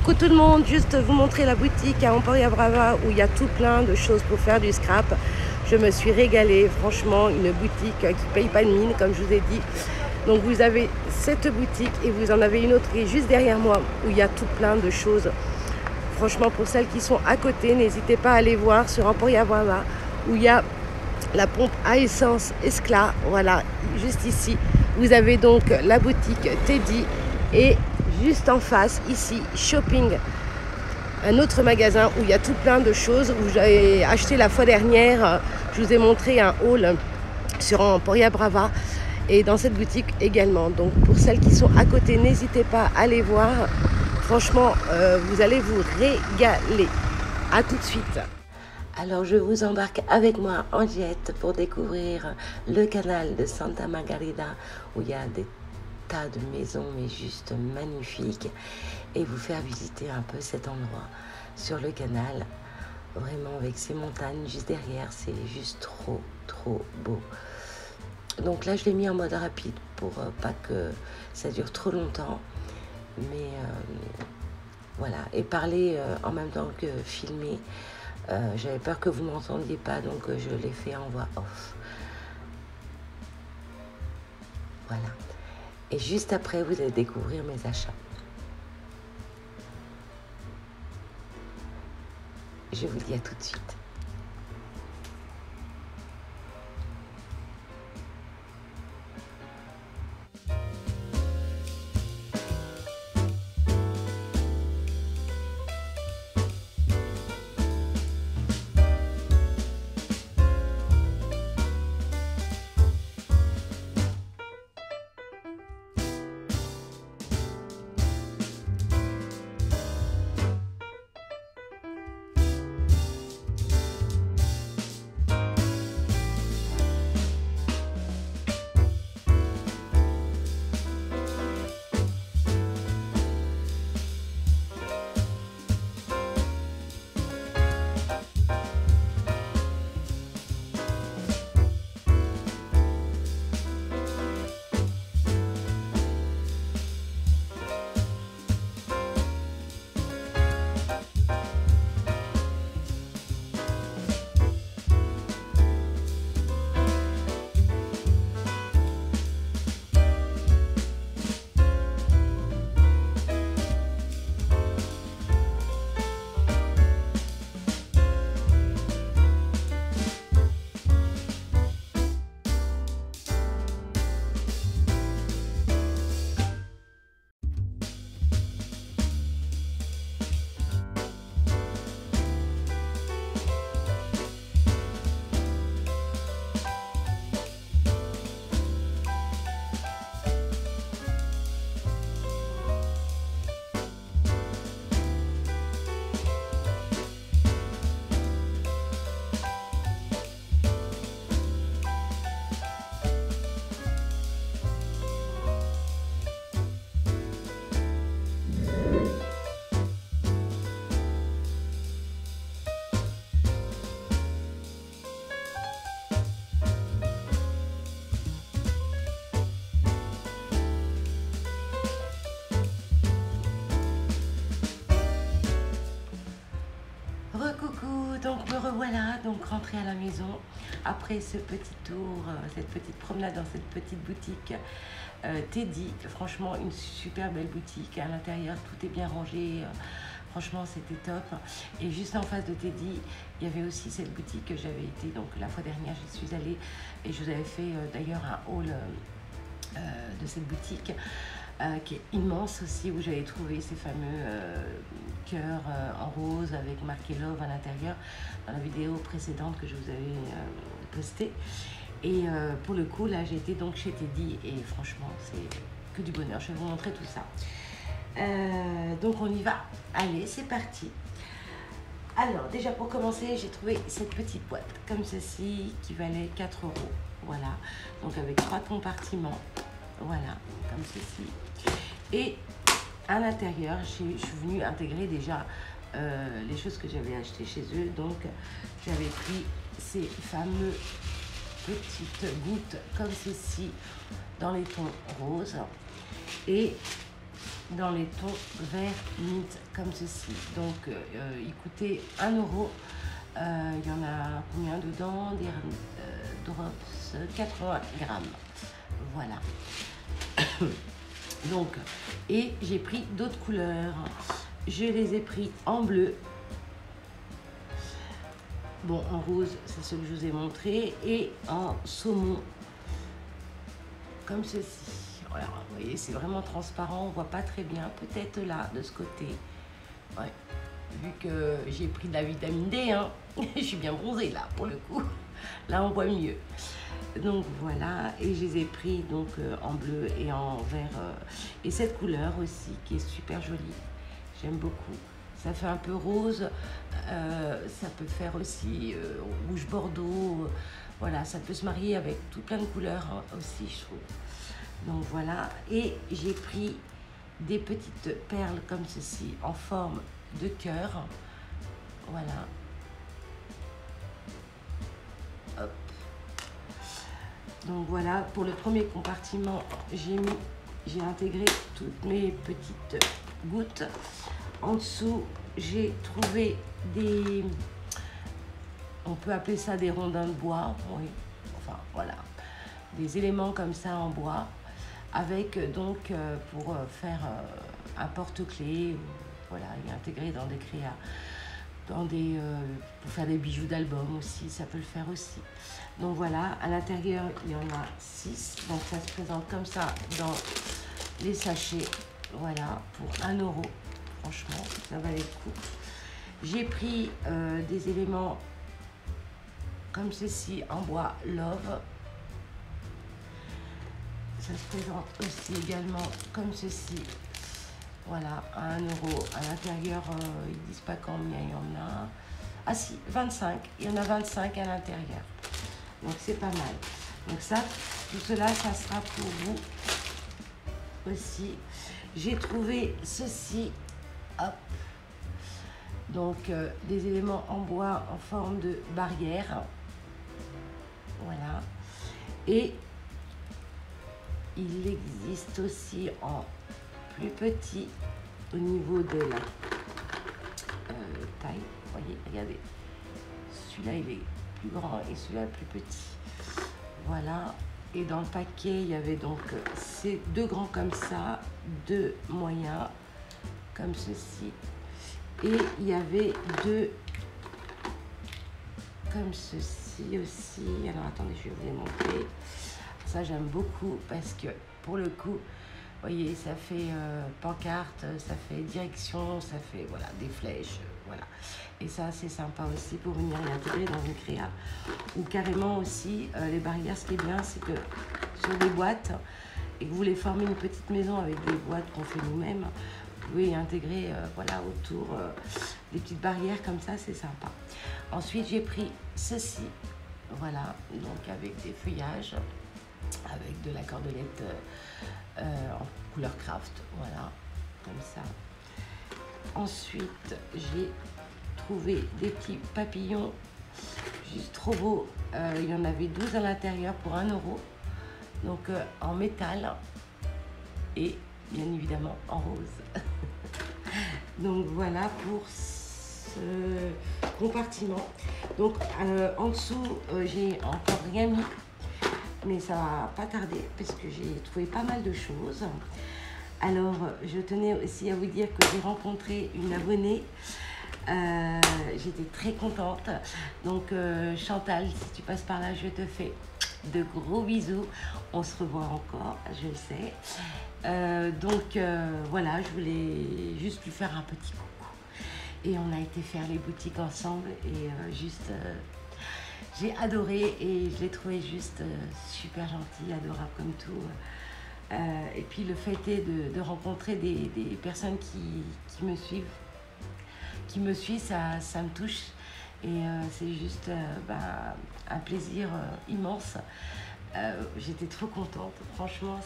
Coucou tout le monde, juste vous montrer la boutique à Emporia Brava où il y a tout plein de choses pour faire du scrap. Je me suis régalée, franchement, une boutique qui ne paye pas de mine, comme je vous ai dit. Donc vous avez cette boutique et vous en avez une autre qui est juste derrière moi où il y a tout plein de choses. Franchement, pour celles qui sont à côté, n'hésitez pas à aller voir sur Emporia Brava où il y a la pompe à essence Escla. Voilà, juste ici. Vous avez donc la boutique Teddy et juste en face, ici, Shopping, un autre magasin où il y a tout plein de choses, où j'avais acheté la fois dernière. Je vous ai montré un haul sur Emporia Brava et dans cette boutique également. Donc pour celles qui sont à côté, n'hésitez pas à aller voir. Franchement, vous allez vous régaler. À tout de suite. Alors je vous embarque avec moi en jet pour découvrir le canal de Santa Margarida où il y a des tas de maisons mais juste magnifiques et vous faire visiter un peu cet endroit sur le canal, vraiment avec ces montagnes juste derrière, c'est juste trop beau. Donc là je l'ai mis en mode rapide pour pas que ça dure trop longtemps, mais voilà, et parler en même temps que filmer, j'avais peur que vous m'entendiez pas, donc je l'ai fait en voix off. Voilà. Et juste après, vous allez découvrir mes achats. Je vous dis à tout de suite. Coucou, donc me revoilà, donc rentrée à la maison après ce petit tour, cette petite promenade dans cette petite boutique Teddy. Franchement une super belle boutique, à l'intérieur tout est bien rangé, franchement c'était top. Et juste en face de Teddy il y avait aussi cette boutique que j'avais été, donc la fois dernière j'y suis allée et je vous avais fait d'ailleurs un haul de cette boutique. Qui est immense aussi, où j'avais trouvé ces fameux cœurs en rose avec marqué Love à l'intérieur dans la vidéo précédente que je vous avais postée. Et pour le coup là j'ai été donc chez Teddy et franchement c'est que du bonheur. Je vais vous montrer tout ça. Donc on y va, allez c'est parti. Alors déjà pour commencer j'ai trouvé cette petite boîte comme ceci qui valait 4 €, voilà, donc avec 3 compartiments. Voilà, comme ceci. Et à l'intérieur, je suis venue intégrer déjà les choses que j'avais achetées chez eux. Donc, j'avais pris ces fameux petites gouttes comme ceci dans les tons roses. Et dans les tons vert mint comme ceci. Donc il coûtait 1 euro. Il y en a combien dedans? Des drops, 80 grammes. Voilà. Donc, et j'ai pris d'autres couleurs. Je les ai pris en bleu. Bon, en rose, c'est ce que je vous ai montré. Et en saumon, comme ceci. Voilà, vous voyez, c'est vraiment transparent. On voit pas très bien. Peut-être là, de ce côté. Ouais. Vu que j'ai pris de la vitamine D, hein. Je suis bien bronzée là, pour le coup. Là, on voit mieux. Donc voilà, et je les ai pris donc en bleu et en vert. Et cette couleur aussi, qui est super jolie. J'aime beaucoup. Ça fait un peu rose. Ça peut faire aussi rouge bordeaux. Voilà, ça peut se marier avec tout plein de couleurs aussi, je trouve. Donc voilà, et j'ai pris des petites perles comme ceci en forme de cœur. Voilà. Hop. Donc voilà, pour le premier compartiment, j'ai intégré toutes mes petites gouttes. En dessous, j'ai trouvé des, on peut appeler ça des rondins de bois, oui, enfin voilà, des éléments comme ça en bois, avec donc pour faire un porte-clés, voilà, et intégré dans des créas, dans des, pour faire des bijoux d'album aussi, ça peut le faire aussi. Donc voilà, à l'intérieur, il y en a 6, donc ça se présente comme ça dans les sachets, voilà, pour 1 euro. Franchement, ça valait le coup. J'ai pris des éléments comme ceci en bois Love. Ça se présente aussi également comme ceci. Voilà, à 1 euro. À l'intérieur, ils disent pas combien il y en a. Ah si, 25. Il y en a 25 à l'intérieur. Donc c'est pas mal. Donc ça, tout cela, ça sera pour vous aussi. J'ai trouvé ceci. Hop. Donc des éléments en bois en forme de barrière. Voilà. Et il existe aussi en plus petit au niveau de la taille. Vous voyez, regardez. Celui-là, il est plus grand et celui-là plus petit. Voilà. Et dans le paquet, il y avait donc ces 2 grands comme ça, 2 moyens comme ceci. Et il y avait 2 comme ceci aussi. Alors attendez, je vais vous les montrer. Ça, j'aime beaucoup parce que pour le coup, vous voyez, ça fait pancarte, ça fait direction, ça fait voilà, des flèches, voilà. Et ça, c'est sympa aussi pour venir l'intégrer dans une créa. Ou carrément aussi, les barrières, ce qui est bien, c'est que sur des boîtes, et que vous voulez former une petite maison avec des boîtes qu'on fait nous-mêmes, vous pouvez intégrer voilà, autour des petites barrières comme ça, c'est sympa. Ensuite, j'ai pris ceci, voilà, donc avec des feuillages, avec de la cordelette en couleur craft, voilà, comme ça. Ensuite, j'ai trouvé des petits papillons juste trop beaux. Il y en avait 12 à l'intérieur pour 1 euro, donc en métal et bien évidemment en rose. Donc voilà pour ce compartiment. Donc en dessous, j'ai encore rien mis, mais ça va pas tarder parce que j'ai trouvé pas mal de choses. Alors je tenais aussi à vous dire que j'ai rencontré une abonnée. J'étais très contente. Donc Chantal, si tu passes par là, je te fais de gros bisous. On se revoit encore, je le sais. Donc voilà, je voulais juste lui faire un petit coucou. Et on a été faire les boutiques ensemble et j'ai adoré et je l'ai trouvé juste super gentil, adorable comme tout. Et puis le fait est de rencontrer des personnes qui me suivent. Ça me touche et c'est juste un plaisir immense. J'étais trop contente, franchement.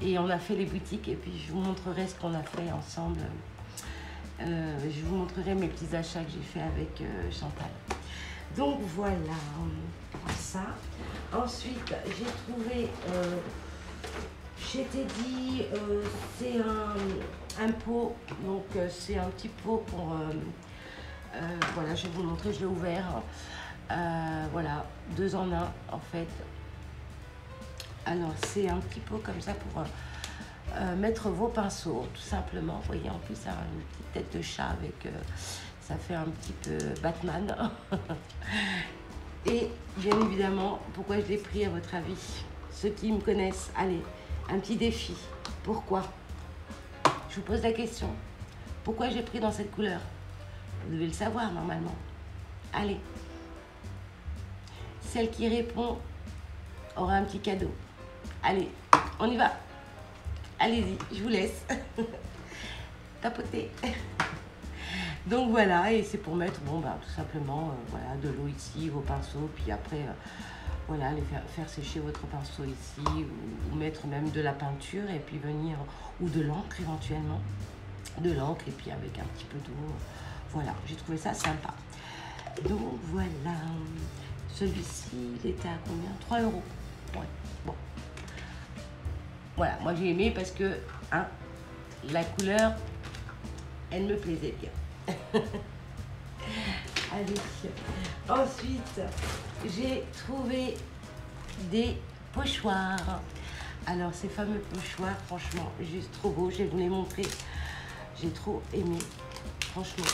Et on a fait les boutiques et puis je vous montrerai ce qu'on a fait ensemble. Je vous montrerai mes petits achats que j'ai fait avec Chantal. Donc voilà ça. Ensuite, j'ai trouvé, je t'ai dit, c'est un pot, donc c'est un petit pot pour, voilà, je vais vous montrer, je l'ai ouvert, voilà, 2 en 1 en fait. Alors c'est un petit pot comme ça pour mettre vos pinceaux, tout simplement. Vous voyez, en plus ça a une petite tête de chat avec, ça fait un petit peu Batman. Et bien évidemment, pourquoi je l'ai pris à votre avis? Ceux qui me connaissent, allez, un petit défi. Pourquoi? Je vous pose la question. Pourquoi j'ai pris dans cette couleur? Vous devez le savoir normalement. Allez. Celle qui répond aura un petit cadeau. Allez, on y va. Allez-y, je vous laisse. Tapoter. Donc voilà, et c'est pour mettre, bon, bah, tout simplement, voilà, de l'eau ici, vos pinceaux, puis après, voilà, les faire sécher votre pinceau ici, ou mettre même de la peinture, et puis venir, ou de l'encre éventuellement, de l'encre, et puis avec un petit peu d'eau. Voilà, j'ai trouvé ça sympa. Donc voilà, celui-ci, il était à combien? 3 €. Ouais, bon. Voilà, moi j'ai aimé parce que, hein, la couleur, elle me plaisait bien. Allez. Ensuite, j'ai trouvé des pochoirs. Alors, ces fameux pochoirs, franchement, juste trop beau. Je vais vous les montrer. J'ai trop aimé, franchement.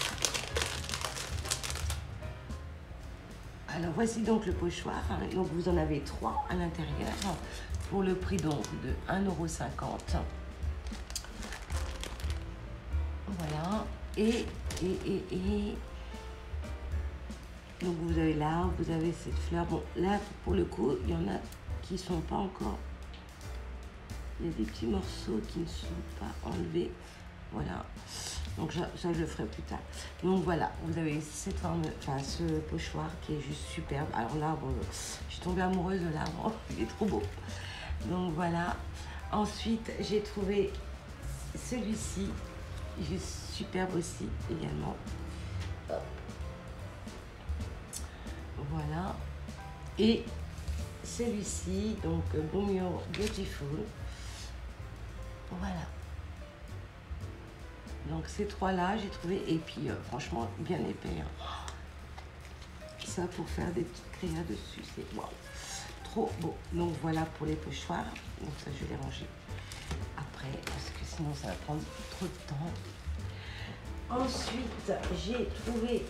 Alors, voici donc le pochoir. Donc, vous en avez 3 à l'intérieur pour le prix donc de 1,50 €. Voilà. Et donc vous avez là, vous avez cette fleur. Bon, là, pour le coup, il y en a qui sont pas encore. Il y a des petits morceaux qui ne sont pas enlevés. Voilà. Donc ça, je le ferai plus tard. Donc voilà, vous avez cette forme, enfin ce pochoir qui est juste superbe. Alors là, bon, je suis tombée amoureuse de l'arbre. Il est trop beau. Donc voilà. Ensuite, j'ai trouvé celui-ci. Juste superbe aussi également. Hop. Voilà. Et celui-ci, donc Boom Your Beautiful. Voilà. Donc ces 3-là, j'ai trouvé. Et puis franchement, bien épais. Hein. Ça pour faire des petites créas dessus, c'est waouh. Trop beau. Donc voilà pour les pochoirs. Donc ça, je vais les ranger après parce que sinon ça va prendre trop de temps. Ensuite, j'ai trouvé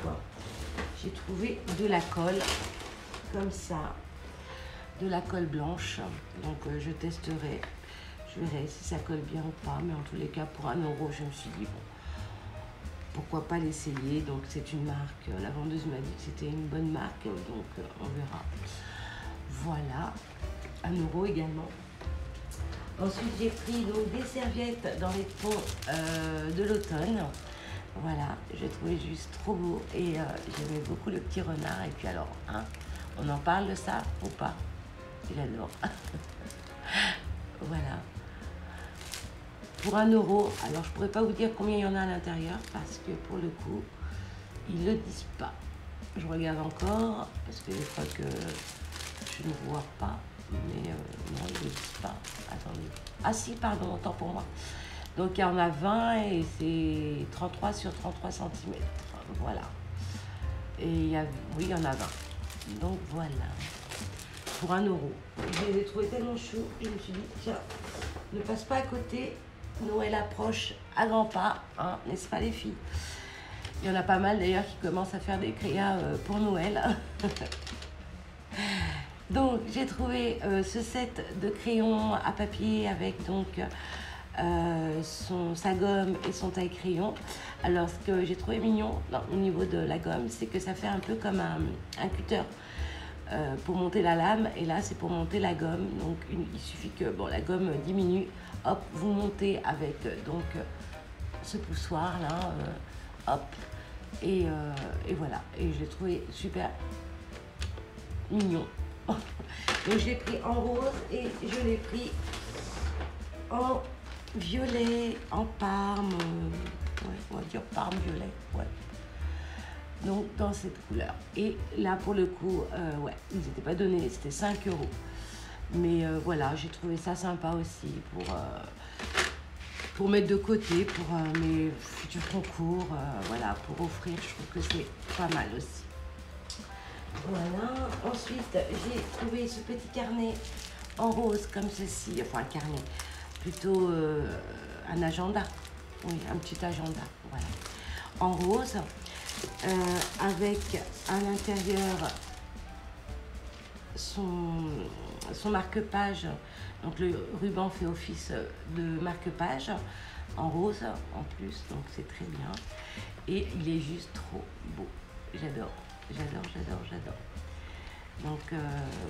quoi? J'ai trouvé de la colle comme ça, de la colle blanche. Donc je testerai, je verrai si ça colle bien ou pas. Mais en tous les cas, pour 1 €, je me suis dit bon, pourquoi pas l'essayer. Donc c'est une marque, la vendeuse m'a dit que c'était une bonne marque, donc on verra. Voilà, 1 € également. Ensuite, j'ai pris donc des serviettes dans les tons de l'automne. Voilà, je trouvais juste trop beau et j'aimais beaucoup le petit renard. Et puis alors, hein, on en parle de ça ou pas? J'adore. Voilà. Pour 1 €, alors je pourrais pas vous dire combien il y en a à l'intérieur parce que pour le coup, ils le disent pas. Je regarde encore parce que des fois que je ne vois pas. Mais non, ils ne disent pas. Attendez. Ah si, pardon, autant pour moi. Donc il y en a 20 et c'est 33 sur 33 cm. Voilà. Et oui, il y en a 20. Donc voilà. Pour 1 €. Je les ai trouvés tellement chauds. Je me suis dit, tiens, ne passe pas à côté. Noël approche à grands pas, hein, n'est-ce pas les filles? Il y en a pas mal d'ailleurs qui commencent à faire des créas pour Noël. Donc j'ai trouvé ce set de crayons à papier avec donc sa gomme et son taille-crayon. Alors ce que j'ai trouvé mignon au niveau de la gomme, c'est que ça fait un peu comme un cutter pour monter la lame. Et là c'est pour monter la gomme. Donc il suffit que bon, la gomme diminue. Hop, vous montez avec donc ce poussoir là. Hop. Et voilà. Et je l'ai trouvé super mignon. Donc je l'ai pris en rose et je l'ai pris en violet, en parme, ouais, on va dire parme violet, ouais. Donc dans cette couleur. Et là pour le coup, ouais, ils n'étaient pas donnés, c'était 5 €. Mais voilà, j'ai trouvé ça sympa aussi pour mettre de côté pour mes futurs concours. Voilà, pour offrir, je trouve que c'est pas mal aussi. Voilà, ensuite j'ai trouvé ce petit carnet en rose comme ceci, enfin un carnet, plutôt un agenda, oui, un petit agenda, voilà, en rose, avec à l'intérieur son marque-page, donc le ruban fait office de marque-page, en rose en plus, donc c'est très bien, et il est juste trop beau, j'adore. J'adore. Donc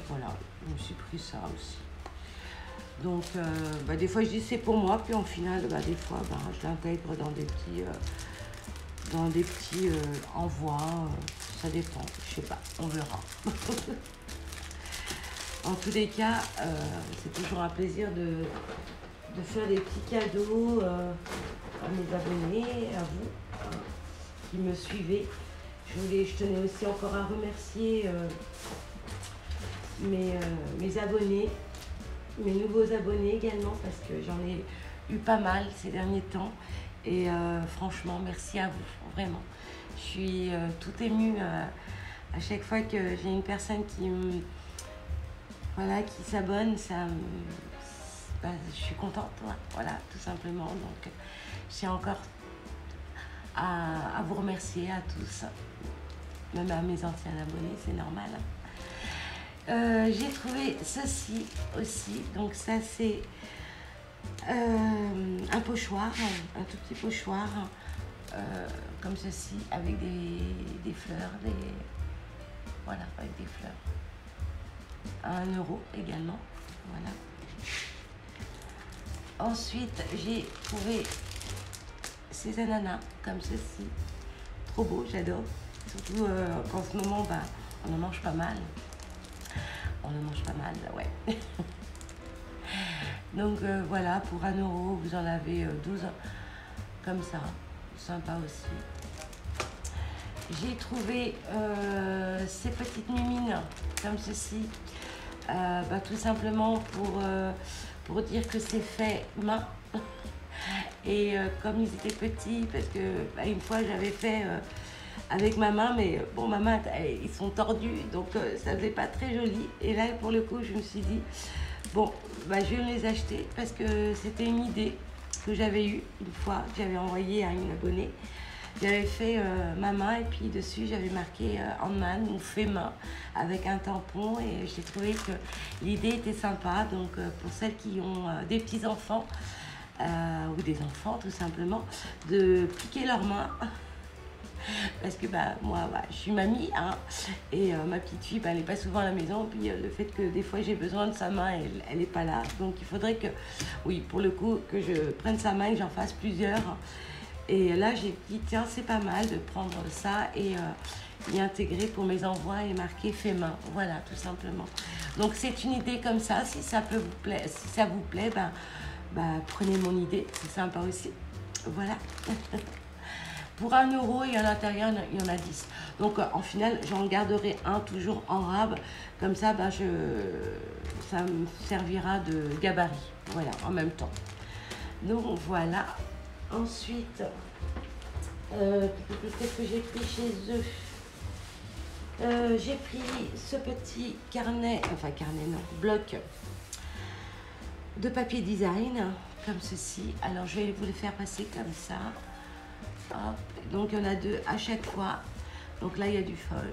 voilà, je me suis pris ça aussi. Donc des fois je dis c'est pour moi, puis en final des fois je l'intègre dans des petits envois, ça dépend, je sais pas, on verra. En tous les cas, c'est toujours un plaisir de faire des petits cadeaux à mes abonnés, à vous qui me suivez. Je tenais aussi encore à remercier mes abonnés, mes nouveaux abonnés également, parce que j'en ai eu pas mal ces derniers temps. Et franchement, merci à vous, vraiment. Je suis tout émue à chaque fois que j'ai une personne qui s'abonne. Je suis contente, voilà, tout simplement. Donc, j'ai encore à vous remercier à tous, même à mes anciens abonnés, c'est normal. J'ai trouvé ceci aussi, donc ça c'est un pochoir, un tout petit pochoir comme ceci, avec des fleurs, voilà, avec des fleurs, à 1 € également, voilà. Ensuite j'ai trouvé ces ananas comme ceci, trop beau, j'adore, surtout qu'en ce moment on en mange pas mal, ouais. Donc voilà, pour 1 €, vous en avez 12 comme ça, sympa aussi. J'ai trouvé ces petites mimines comme ceci, tout simplement pour dire que c'est fait main. Et comme ils étaient petits, parce que une fois j'avais fait avec ma main, mais bon, ma main, ils sont tordus, donc ça faisait pas très joli. Et là, pour le coup, je me suis dit, bon, je vais les acheter, parce que c'était une idée que j'avais eue une fois, que j'avais envoyée à une abonnée. J'avais fait ma main, et puis dessus, j'avais marqué handman ou fait main, avec un tampon, et j'ai trouvé que l'idée était sympa. Donc pour celles qui ont des petits-enfants, ou des enfants tout simplement, de piquer leurs mains. Parce que moi je suis mamie, hein, et ma petite fille elle n'est pas souvent à la maison, puis le fait que des fois j'ai besoin de sa main, elle n'est pas là, donc il faudrait que, oui, pour le coup, que je prenne sa main et que j'en fasse plusieurs. Et là j'ai dit tiens, c'est pas mal de prendre ça et y intégrer pour mes envois et marquer fait main, voilà, tout simplement. Donc c'est une idée comme ça, si ça peut vous plaire, si ça vous plaît, prenez mon idée, c'est sympa aussi, voilà. Pour 1 € et à l'intérieur, il y en a 10. Donc en final, j'en garderai un toujours en rab. Comme ça, ça me servira de gabarit. Voilà, en même temps. Donc voilà. Ensuite, qu'est-ce que j'ai pris chez eux? J'ai pris ce petit carnet, bloc de papier design, comme ceci. Alors je vais vous les faire passer comme ça. Hop. Donc il y en a 2 à chaque fois. Donc là il y a du feuille.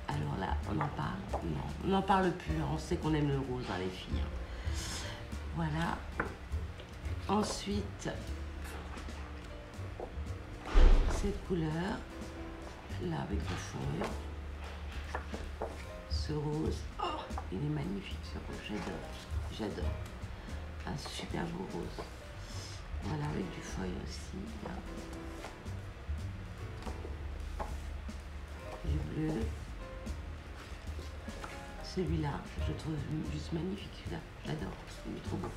Alors là on en parle? Non, on n'en parle plus, hein. On sait qu'on aime le rose, hein, les filles. Voilà. Ensuite, cette couleur là avec du feuille. Ce rose, oh, il est magnifique ce rose, j'adore. Un super beau rose. Voilà, avec du feuille aussi, là. Du bleu. Celui-là, je trouve juste magnifique, celui-là. J'adore, il est trop beau.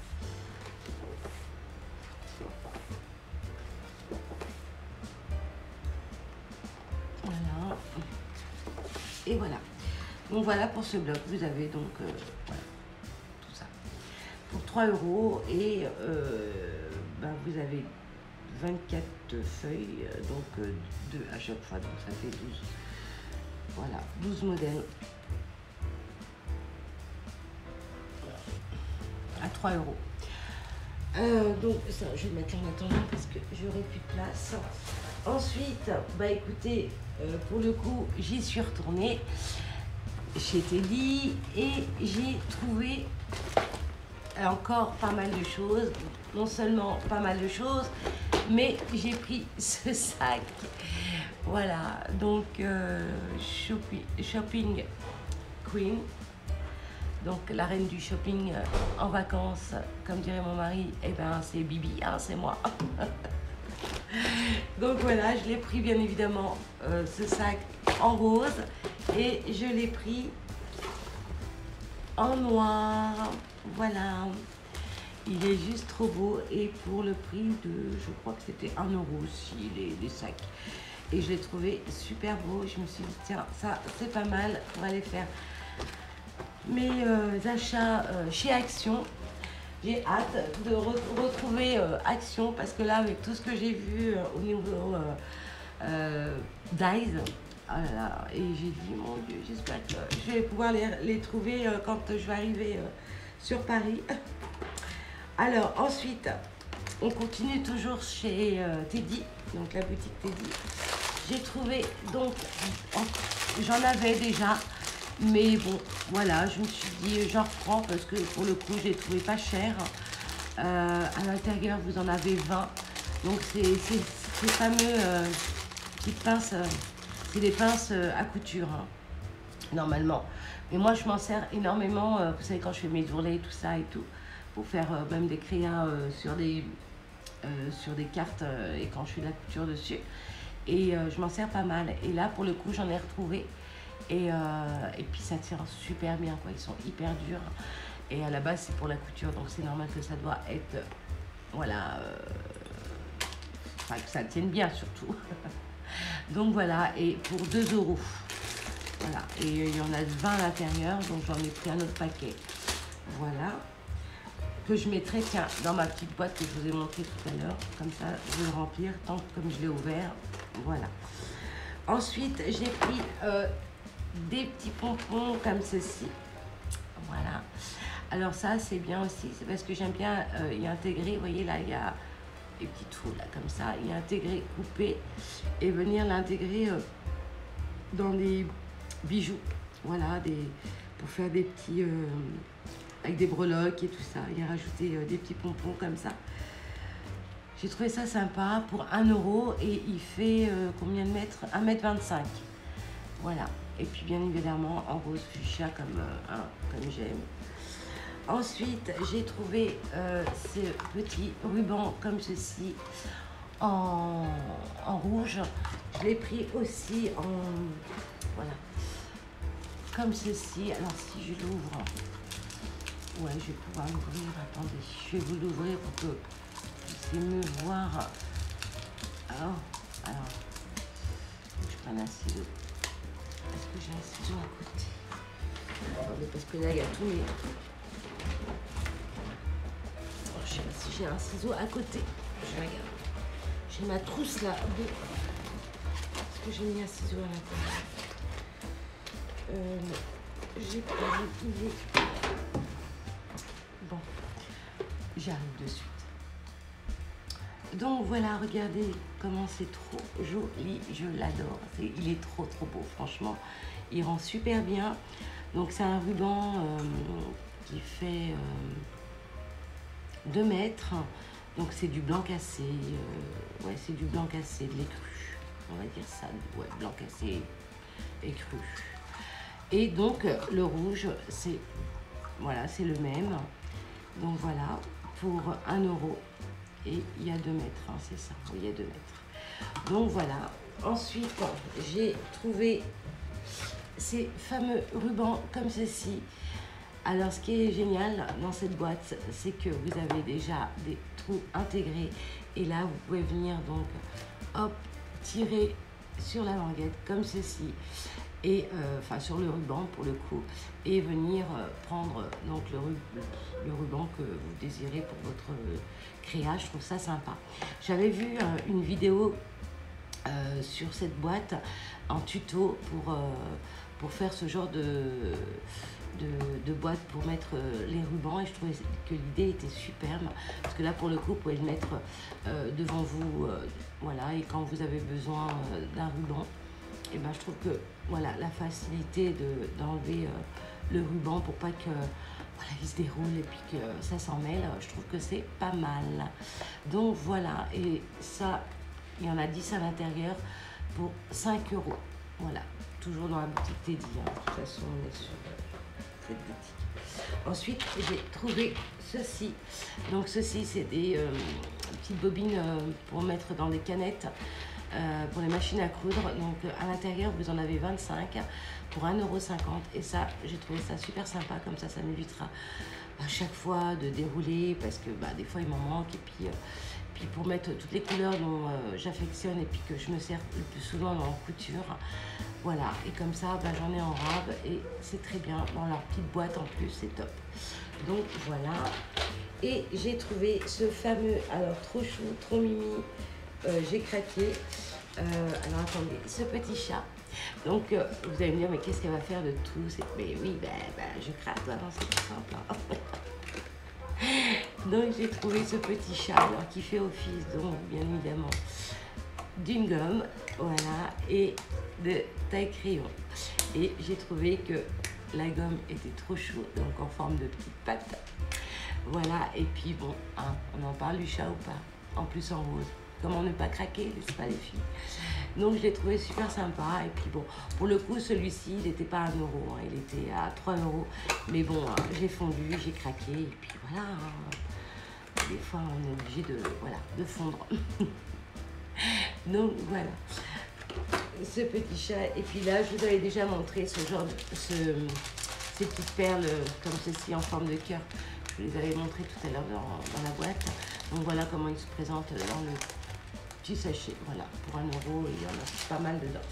Voilà. Et voilà. Donc voilà pour ce bloc, vous avez donc voilà, tout ça pour 3 € et ben, vous avez 24 feuilles, donc 2 à chaque fois, donc ça fait 12. Voilà, 12 modèles à 3 €. Donc ça, je vais le mettre en attendant parce que j'aurai plus de place. Ensuite, bah écoutez, pour le coup, j'y suis retournée chez Teddy et j'ai trouvé encore pas mal de choses. Non seulement pas mal de choses, mais j'ai pris ce sac. Voilà, donc shopping queen. Donc la reine du shopping en vacances, comme dirait mon mari, eh ben c'est Bibi, hein, c'est moi. Donc voilà, je l'ai pris bien évidemment ce sac en rose et je l'ai pris en noir. Voilà, il est juste trop beau et pour le prix de, je crois que c'était 1 € aussi les sacs. Et je l'ai trouvé super beau. Je me suis dit tiens, ça c'est pas mal pour aller faire mes achats chez Action. J'ai hâte de retrouver Action parce que là avec tout ce que j'ai vu au niveau d'Eyes, oh là là, et j'ai dit mon Dieu, j'espère que je vais pouvoir les trouver quand je vais arriver sur Paris. Alors ensuite on continue toujours chez Teddy, donc la boutique Teddy. J'ai trouvé donc, j'en avais déjà. Mais bon, voilà, je me suis dit, j'en reprends parce que pour le coup, je l'ai trouvé pas cher. À l'intérieur, vous en avez 20. Donc, c'est ces fameux petites pinces, c'est des pinces à couture, hein, normalement. Mais moi, je m'en sers énormément, vous savez, quand je fais mes ourlets, tout ça et tout, pour faire même des créas sur des cartes et quand je fais de la couture dessus. Et je m'en sers pas mal. Et là, pour le coup, j'en ai retrouvé. Et puis ça tient super bien, quoi. Ils sont hyper durs. Et à la base, c'est pour la couture, donc c'est normal que ça doit être, voilà, enfin que ça tienne bien surtout. Donc voilà, et pour 2 €. Voilà, et il y en a 20 à l'intérieur, donc j'en ai pris un autre paquet. Voilà, que je mettrai, tiens, dans ma petite boîte que je vous ai montré tout à l'heure. Comme ça, je vais le remplir tant que comme je l'ai ouvert. Voilà. Ensuite, j'ai pris des petits pompons comme ceci. Voilà. Alors ça, c'est bien aussi. C'est parce que j'aime bien y intégrer. Vous voyez, là, il y a des petits trous, là, comme ça. Y intégrer, couper et venir l'intégrer dans des bijoux. Voilà, pour faire des petits... avec des breloques et tout ça. Y rajouter des petits pompons comme ça. J'ai trouvé ça sympa pour 1 € et il fait combien de mètres? 1,25 m. Voilà. Et puis bien évidemment en rose fuchsia comme j'aime. Ensuite, j'ai trouvé ce petit ruban comme ceci en rouge. Je l'ai pris aussi en... Voilà. Comme ceci. Alors si je l'ouvre... Ouais, je vais pouvoir l'ouvrir. Attendez, je vais vous l'ouvrir pour que vous puissiez me voir. Alors, faut que je prenne un ciseau. Est-ce que j'ai un ciseau à côté? Attendez, parce que là, il y a tous mes... Je sais pas si j'ai un ciseau à côté. Je regarde. J'ai ma trousse là. Est-ce que j'ai mis un ciseau à l'intérieur? J'ai pas utilisé. Bon, j'arrive de suite. Donc voilà, regardez comment c'est trop joli, je l'adore. Il est trop beau, franchement. Il rend super bien. Donc c'est un ruban qui fait 2 mètres. Donc c'est du blanc cassé. Ouais, c'est du blanc cassé, de l'écru. On va dire ça, ouais, blanc cassé écru. Et donc le rouge, c'est voilà, c'est le même. Donc voilà, pour 1 € et il y a 2 mètres, hein, c'est ça, il y a 2 mètres. Donc voilà, ensuite j'ai trouvé ces fameux rubans comme ceci. Alors ce qui est génial dans cette boîte, c'est que vous avez déjà des trous intégrés et là vous pouvez venir donc hop, tirer sur la languette comme ceci. et enfin sur le ruban pour le coup, et venir prendre donc le ruban que vous désirez pour votre créa. Je trouve ça sympa. J'avais vu une vidéo sur cette boîte en tuto pour faire ce genre de boîte pour mettre les rubans, et je trouvais que l'idée était superbe parce que là pour le coup vous pouvez le mettre devant vous, voilà, et quand vous avez besoin d'un ruban, et ben je trouve que voilà, la facilité d'enlever le ruban pour pas que voilà, il se déroule et puis que ça s'en mêle, je trouve que c'est pas mal. Donc voilà, et ça il y en a 10 à l'intérieur pour 5 €. Voilà, toujours dans la boutique Teddy, hein. De toute façon on est sur cette boutique. Ensuite j'ai trouvé ceci. Donc ceci c'est des petites bobines pour mettre dans des canettes pour les machines à coudre. Donc à l'intérieur vous en avez 25 pour 1,50 €, et ça j'ai trouvé ça super sympa, comme ça m'évitera à chaque fois de dérouler parce que bah, des fois il m'en manque, et puis pour mettre toutes les couleurs dont j'affectionne et puis que je me sers le plus souvent en couture. Voilà, et comme ça bah, j'en ai en rab et c'est très bien dans leur petite boîte en plus, c'est top. Donc voilà, et j'ai trouvé ce fameux, alors trop chou, trop mimi, j'ai craqué. Alors attendez, ce petit chat. Donc vous allez me dire mais qu'est-ce qu'elle va faire de tout? Mais oui, je craque, non, c'est tout simple, hein. Donc j'ai trouvé ce petit chat alors, qui fait office donc bien évidemment d'une gomme, voilà, et de taille crayon. Et j'ai trouvé que la gomme était trop chaude, donc en forme de petite patte. Voilà, et puis bon, hein, on en parle du chat ou pas? En plus en rose. Comment ne pas craquer, n'est-ce pas les filles? Donc je l'ai trouvé super sympa. Et puis bon, pour le coup, celui-ci, il n'était pas à 1 €, hein, il était à 3 €. Mais bon, j'ai fondu, j'ai craqué, et puis voilà. Hein. Des fois, on est obligé de fondre. Donc voilà, ce petit chat. Et puis là, je vous avais déjà montré ce genre ces petites perles comme ceci en forme de cœur. Je vous les avais montré tout à l'heure dans la boîte. Donc voilà comment ils se présentent dans le petit sachet. Voilà, pour 1 €, il y en a pas mal dedans.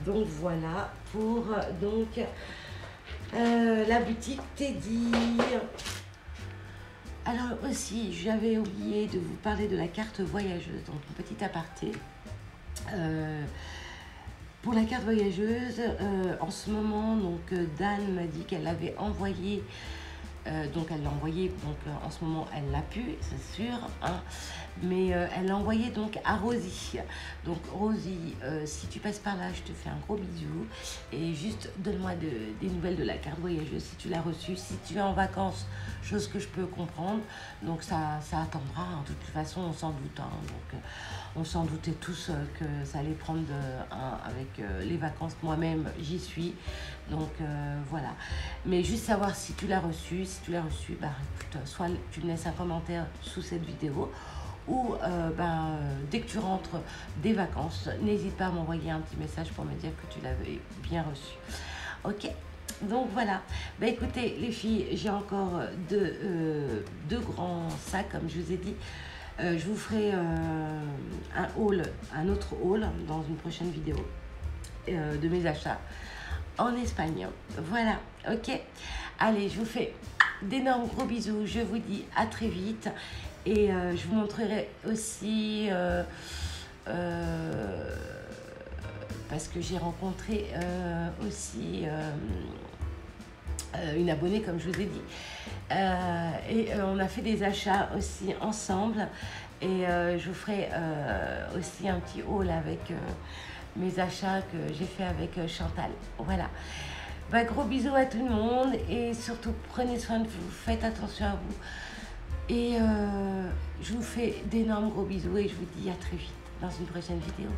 Donc voilà pour la boutique Teddy. Alors aussi, j'avais oublié de vous parler de la carte voyageuse, donc un petit aparté. Pour la carte voyageuse, en ce moment, donc Dan m'a dit qu'elle avait envoyé, donc elle l'a envoyé, donc en ce moment elle l'a pu, c'est sûr, hein, mais elle l'a envoyé donc à Rosie. Donc Rosie, si tu passes par là, je te fais un gros bisou, et juste donne-moi des nouvelles de la carte voyageuse si tu l'as reçue. Si tu es en vacances, chose que je peux comprendre, donc ça attendra, hein. De toute façon on s'en doute, hein, donc on s'en doutait tous que ça allait prendre avec les vacances. Moi-même j'y suis, donc voilà. Mais juste savoir si tu l'as reçu. Si tu l'as reçu, bah écoute, soit tu me laisses un commentaire sous cette vidéo, ou dès que tu rentres des vacances, n'hésite pas à m'envoyer un petit message pour me dire que tu l'avais bien reçu. Ok, donc voilà. Bah écoutez les filles, j'ai encore deux grands sacs comme je vous ai dit. Je vous ferai un autre haul dans une prochaine vidéo de mes achats en Espagne. Voilà, ok. Allez, je vous fais d'énormes gros bisous. Je vous dis à très vite. Et je vous montrerai aussi, parce que j'ai rencontré aussi une abonnée, comme je vous ai dit. Et on a fait des achats aussi ensemble. Et je vous ferai aussi un petit haul avec mes achats que j'ai fait avec Chantal. Voilà. Bah, gros bisous à tout le monde, et surtout prenez soin de vous, faites attention à vous. Et je vous fais d'énormes gros bisous et je vous dis à très vite dans une prochaine vidéo.